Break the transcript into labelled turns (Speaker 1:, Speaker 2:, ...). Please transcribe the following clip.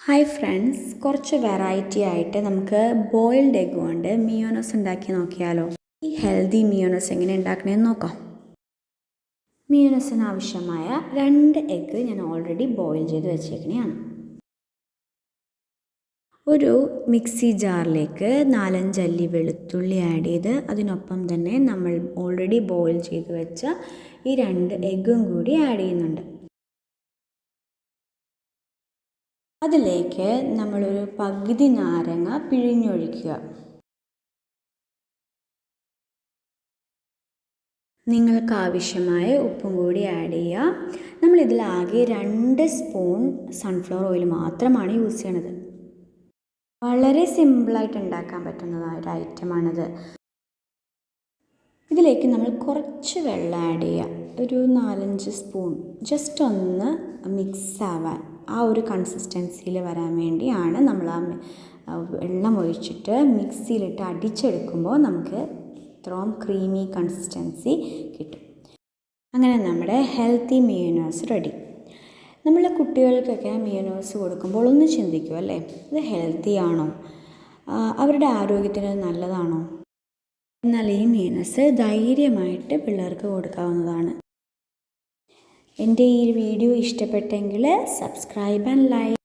Speaker 1: Hi friends, കുറച്ച് variety ആയിട്ട് നമുക്ക് ബോയിൽഡ് എഗ് കൊണ്ട് മിയോണസ് ഉണ്ടാക്കി നോക്കിയാലോ. ഈ ഹെൽത്തി മിയോണസ് എങ്ങനെ ഉണ്ടാക്കണമെന്ന് നോക്കാം. മിയോണസിന് ആവശ്യമായ 2 എഗ്ഗ് ഞാൻ ഓൾറെഡി ബോയിൽ ചെയ്ത് വെച്ചേക്കുന്നതാണ്. ഒരു മിക്സി ജാറിലേക്ക് 4-5 അല്ലി വെളുത്തുള്ളി ആഡ് ചെയ്ത് അതിനൊപ്പം തന്നെ നമ്മൾ ഓൾറെഡി ബോയിൽ ചെയ്ത് വെച്ച ഈ 2 എഗ്ഗും കൂടി ആഡ് ചെയ്യുന്നുണ്ട്. അതിലേക്ക് നമ്മളൊരു പകുതി നാരങ്ങ പിഴിഞ്ഞൊഴിക്കുക. നിങ്ങൾക്ക് ആവശ്യമായ ഉപ്പും കൂടി ആഡ് ചെയ്യുക. നമ്മളിതിലാകെ 2 സ്പൂൺ സൺഫ്ലവർ ഓയിൽ മാത്രമാണ് യൂസ് ചെയ്യണത്. വളരെ സിമ്പിളായിട്ട് ഉണ്ടാക്കാൻ പറ്റുന്നതായ ഒരു ഐറ്റമാണിത്. ഇതിലേക്ക് നമ്മൾ കുറച്ച് വെള്ളം ആഡ് ചെയ്യുക. ഒരു 4-5 സ്പൂൺ, ജസ്റ്റ് ഒന്ന് മിക്സ് ആവാൻ, ആ ഒരു കൺസിസ്റ്റൻസിയിൽ വരാൻ വേണ്ടിയാണ് നമ്മൾ ആ വെള്ളം ഒഴിച്ചിട്ട് മിക്സിയിലിട്ട് അടിച്ചെടുക്കുമ്പോൾ നമുക്ക് ഇത്രയും ക്രീമി കൺസിസ്റ്റൻസി കിട്ടും. അങ്ങനെ നമ്മുടെ ഹെൽത്തി മിയോണസ് റെഡി. നമ്മൾ കുട്ടികൾക്കൊക്കെ മിയോണസ് കൊടുക്കുമ്പോൾ ഒന്ന് ചിന്തിക്കും അല്ലേ, ഇത് ഹെൽത്തി ആണോ, അവരുടെ ആരോഗ്യത്തിന് നല്ലതാണോ? എന്നാൽ ഈ മിയോണസ് ധൈര്യമായിട്ട് പിള്ളേർക്ക് കൊടുക്കാവുന്നതാണ്. എൻ്റെ ഈ വീഡിയോ ഇഷ്ടപ്പെട്ടെങ്കിൽ സബ്സ്ക്രൈബ് ആൻഡ് ലൈക്ക്.